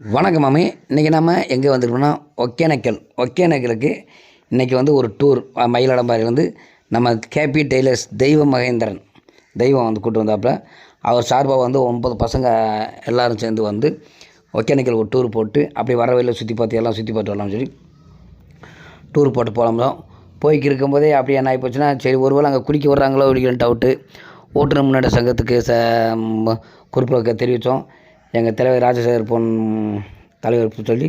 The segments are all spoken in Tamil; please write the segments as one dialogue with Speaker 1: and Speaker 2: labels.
Speaker 1: வணக்கம் மாமி. இன்றைக்கி நம்ம எங்கே வந்துருக்கோம்னா ஒகேனக்கலுக்கு இன்றைக்கி வந்து ஒரு டூர். மயிலாடம்பாறை வந்து நம்ம கேபி டெய்லர்ஸ் தெய்வ மகேந்திரன் தெய்வம் வந்து கூப்பிட்டு வந்தாப்புல. அவர் சார்பாக வந்து 9 பசங்க எல்லோரும் சேர்ந்து வந்து ஒகேனக்கல் ஒரு டூர் போட்டு அப்படி வர வழியில் சுற்றி பார்த்து எல்லாம் சுற்றி பார்த்து வரலாம்னு சொல்லி டூர் போட்டு போகலாம். போய்க்கு இருக்கும்போதே அப்படி என்ன ஆகிப்போச்சுன்னா, சரி ஒருவேளை அங்கே குளிக்க வர்றாங்களோ அப்படிங்கிற டவுட்டு. ஓட்டுநர் முன்னேற்ற சங்கத்துக்கு குறிப்பில் தெரிவித்தோம். எங்கள் தலைவர் ராஜசேகர் பொன் தலைவர் சொல்லி,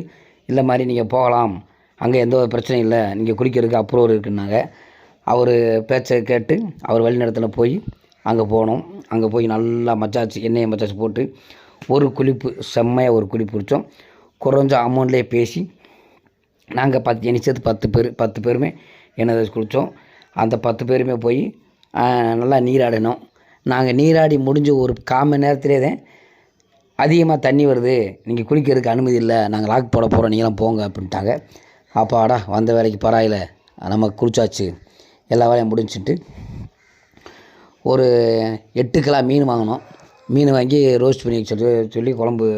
Speaker 1: இல்லை மாதிரி நீங்கள் போகலாம், அங்கே எந்த ஒரு பிரச்சனையும் இல்லை, நீங்கள் குளிக்கிறதுக்கு அப்ரூவல் இருக்குன்னாங்க. அவர் பேச்சை கேட்டு அவர் வழிநடத்தில் போய் அங்கே போனோம். அங்கே போய் நல்லா எண்ணெயை மச்சாச்சு போட்டு ஒரு குளிப்பு செம்மையாக ஒரு குளிப்பு பிடிச்சோம். குறைஞ்ச அமௌண்ட்லேயே பேசி நாங்கள் சேர்த்து 10 பேருமே என்ன குளித்தோம். அந்த 10 பேருமே போய் நல்லா நீராடினோம். நாங்கள் நீராடி முடிஞ்ச ஒரு 1/4 மணி நேரத்திலே தான் அதிகமாக தண்ணி வருது, நீங்கள் குளிக்கிறதுக்கு அனுமதி இல்லை, நாங்கள் லாக் போட போகிறோம், நீங்களாம் போங்க அப்படின்ட்டாங்க. அப்பாடா வந்த வேலைக்கு பரவாயில்ல, நம்ம குளிச்சாச்சு, எல்லா வேலையும் முடிஞ்சுட்டு ஒரு 8 கிலோ மீன் வாங்கினோம். மீன் வாங்கி ரோஸ்ட் பண்ணி சொல்லி குழம்பு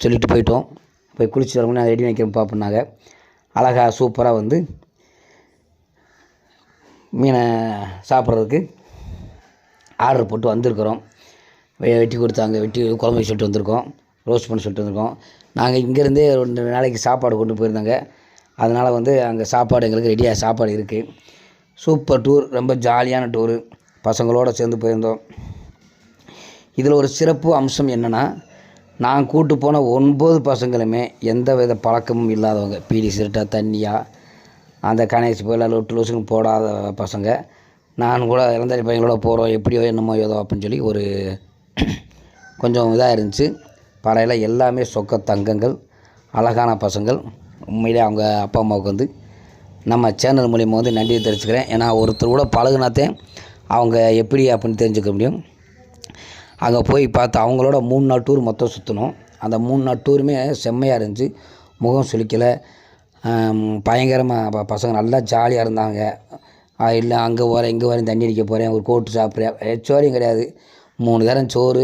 Speaker 1: சொல்லிட்டு போயிட்டோம். போய் குளிச்சு வரமுன்னு நான் ரெடி வைக்கிறப்பா அப்படின்னாங்க. அழகாக சூப்பராக வந்து மீனை சாப்பிட்றதுக்கு ஆர்டர் போட்டு வந்திருக்கிறோம். வெட்டி கொடுத்தாங்க, வெட்டி குழம்பு சொல்லிட்டு வந்திருக்கோம், ரோஸ்ட் பண்ணி சொல்லிட்டு வந்திருக்கோம். நாங்கள் இங்கேருந்தே 2 நாளைக்கு சாப்பாடு கொண்டு போயிருந்தாங்க. அதனால் வந்து அங்கே சாப்பாடு எங்களுக்கு ரெடியாக சாப்பாடு இருக்குது. சூப்பர் டூர், ரொம்ப ஜாலியான டூரு, பசங்களோடு சேர்ந்து போயிருந்தோம். இதில் ஒரு சிறப்பு அம்சம் என்னென்னா, நான் கூட்டு போன 9 பசங்களுமே எந்த வித பழக்கமும் இல்லாதவங்க. பீடி சிரட்டா தண்ணியாக அந்த கணேஷ் போயில் லொட்டு போடாத பசங்க. நான் கூட இளந்தாரி பையங்களோட போகிறோம், எப்படியோ என்னமோ ஏதோ அப்படின்னு சொல்லி ஒரு கொஞ்சம் இதாக இருந்துச்சு. படையில் எல்லாமே சொக்க தங்கங்கள், அழகான பசங்கள். உண்மையிலே அவங்க அப்பா அம்மாவுக்கு வந்து நம்ம சேனல் மூலிமா வந்து நன்றியை தெரிவிச்சுக்கிறேன். ஏன்னா ஒருத்தர் கூட பழகுனாத்தே அவங்க எப்படி அப்படின்னு தெரிஞ்சுக்க முடியும். அங்கே போய் பார்த்து அவங்களோட 3 நாள் டூர் மொத்தம் சுற்றணும். அந்த 3 நாள் டூருமே செம்மையாக இருந்துச்சு. முகம் சுளிக்கலை, பயங்கரமாக பசங்க நல்லா ஜாலியாக இருந்தாங்க. இல்லை அங்கே போகிறேன் இங்கே வரேன் தண்ணி அடிக்க போகிறேன், ஒரு கோட்டு சாப்பிட்றேன், சோறையும் கிடையாது. 3 நேரம் சோறு,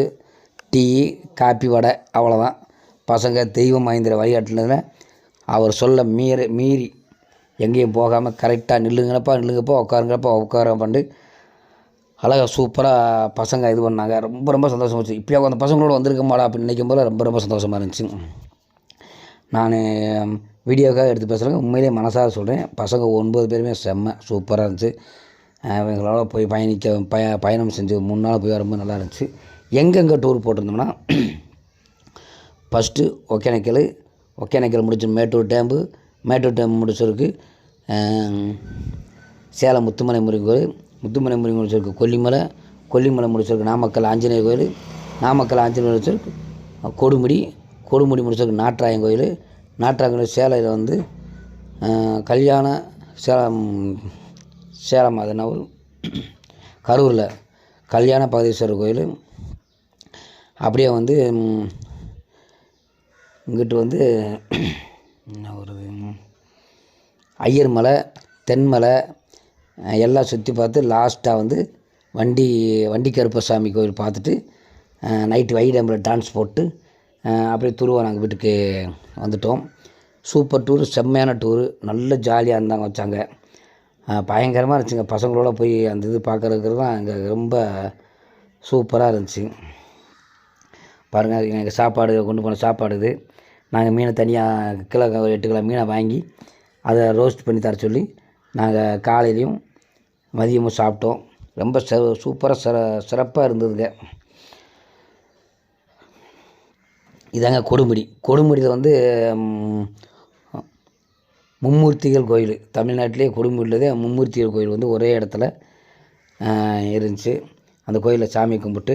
Speaker 1: டீ, காப்பி, வடை, அவ்வளோதான். பசங்க தெய்வம் மகேந்திர வழிகாட்டினதில் அவர் சொல்ல மீறி எங்கேயும் போகாமல் கரெக்டாக நில்லுங்கப்பா உட்கார பண்ணி அழகாக சூப்பராக பசங்க இது பண்ணாங்க. ரொம்ப சந்தோஷமாக இருந்துச்சு. இப்போயா அந்த பசங்களோட வந்திருக்க மாடா அப்படின்னு நினைக்கும் போது ரொம்ப சந்தோஷமாக இருந்துச்சு. நான் வீடியோக்காக எடுத்து பேசுகிறேங்க, உண்மையிலே மனசார சொல்கிறேன். பசங்க 9 பேருமே செம்ம சூப்பராக இருந்துச்சு. இவங்களோட போய் பயணம் செஞ்சு 3 நாள் போய் வரும்போது நல்லா இருந்துச்சு. எங்கெங்கே டூர் போட்டிருந்தோம்னா, ஃபஸ்ட்டு ஒகேனக்கல் முடிச்சு மேட்டூர் டேம் முடிச்சிருக்கு. சேலம் முத்துமலை முருகன் கோயில் முடிச்சிருக்கு. கொல்லிமலை முடிச்சிருக்கு. நாமக்கல் ஆஞ்சநேயர் கோயில் முடிச்சிருக்கு. கொடுமுடி முடிச்சிருக்கு. நாட்ராயன் கோயில் சேலையில் வந்து சேலம் அது என்ன கரூரில் கல்யாண பகதீஸ்வரர் கோயில். அப்படியே வந்து இங்கிட்டு வந்து என்ன வருது, ஐயர் மலை, தென்மலை எல்லாம் சுற்றி பார்த்து லாஸ்ட்டாக வந்து வண்டி கருப்பசாமி கோயில் பார்த்துட்டு நைட்டு வைடம்பில் டான்ஸ் போட்டு அப்படியே துருவா நாங்கள் வீட்டுக்கு வந்துட்டோம். சூப்பர் டூரு, செம்மையான டூரு, நல்ல ஜாலியாக இருந்தாங்க வச்சாங்க. பயங்கரமாக இருந்துச்சுங்க. பசங்களோட போய் அந்த இது பார்க்குறதுக்கு தான் அங்கே ரொம்ப சூப்பராக இருந்துச்சு. பாருங்கள், எங்கள் சாப்பாடு கொண்டு போன சாப்பாடு இது. நாங்கள் மீனை தனியாக 8 கிலோ மீனை வாங்கி அதை ரோஸ்ட் பண்ணி தர சொல்லி நாங்கள் காலையிலையும் மதியமும் சாப்பிட்டோம். ரொம்ப சூப்பராக சிறப்பாக இருந்ததுங்க. இதாங்க கொடுமுடியில் வந்து மும்மூர்த்திகள் கோயில். தமிழ்நாட்டிலே கொடுமுடியிலே மும்மூர்த்திகள் கோயில் வந்து ஒரே இடத்துல இருந்துச்சு. அந்த கோயிலில் சாமி கும்பிட்டு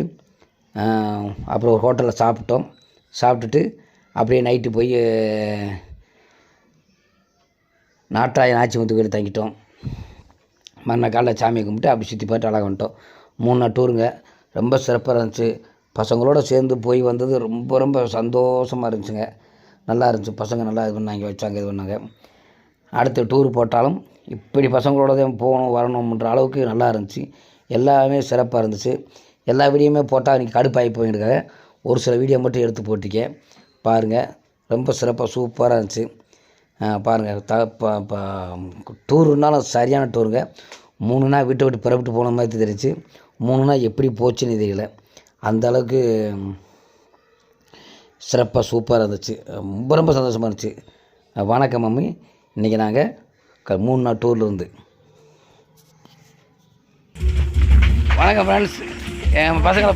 Speaker 1: அப்புறம் ஒரு ஹோட்டலில் சாப்பிட்டுட்டு அப்படியே நைட்டு போய் நாட்டாய நாச்சிமுத்து கோயில் தங்கிட்டோம். மறுநாள் காலைல சாமியை கும்பிட்டு அப்படி சுற்றி பார்த்து அழகாக வந்துட்டோம். 3 நாள் டூருங்க, ரொம்ப சிறப்பாக இருந்துச்சு. பசங்களோடு சேர்ந்து போய் வந்தது ரொம்ப சந்தோஷமாக இருந்துச்சுங்க. நல்லா இருந்துச்சு. பசங்க நல்லா இது பண்ணாங்க. அடுத்த டூர் போட்டாலும் இப்படி பசங்களோட தான் போகணும் வரணும்ன்ற அளவுக்கு நல்லா இருந்துச்சு. எல்லாமே சிறப்பாக இருந்துச்சு. எல்லா வீடியோவுமே போட்டால் இன்றைக்கி கடுப்பாகி போயிருக்காங்க. ஒரு சில வீடியோ மட்டும் எடுத்து போட்டிருக்கேன் பாருங்கள். ரொம்ப சிறப்பாக சூப்பராக இருந்துச்சு. பாருங்கள் டூருனாலும் சரியான டூருங்க. 3 நாள் விட்டு விட்டு புறப்பட்டு போன மாதிரி தெரிஞ்சு, 3 நாள் எப்படி போச்சுன்னு தெரியல. அந்த அளவுக்கு சிறப்பாக சூப்பராக இருந்துச்சு. ரொம்ப ரொம்ப சந்தோஷமாக இருந்துச்சு. வணக்கம் மம்மி. இன்றைக்கி நாங்கள் 3 நாள் டூரில் இருந்து. வணக்கம் ஃப்ரெண்ட்ஸ். என் பசங்களை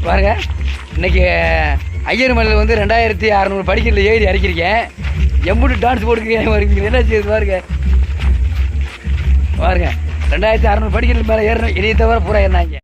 Speaker 1: பாருங்கள் இன்றைக்கி ஐயர் மலையில் வந்து 2600 படிக்கிறதுல ஏறி இறக்கிருக்கேன். எம்புட்டு டான்ஸ் போட்டுக்கிறேன். என்ன செய்யுது பாருங்க 2600 படிக்கிறது மேலே ஏறணும். இதையை தவிர பூரா ஏறினாங்க.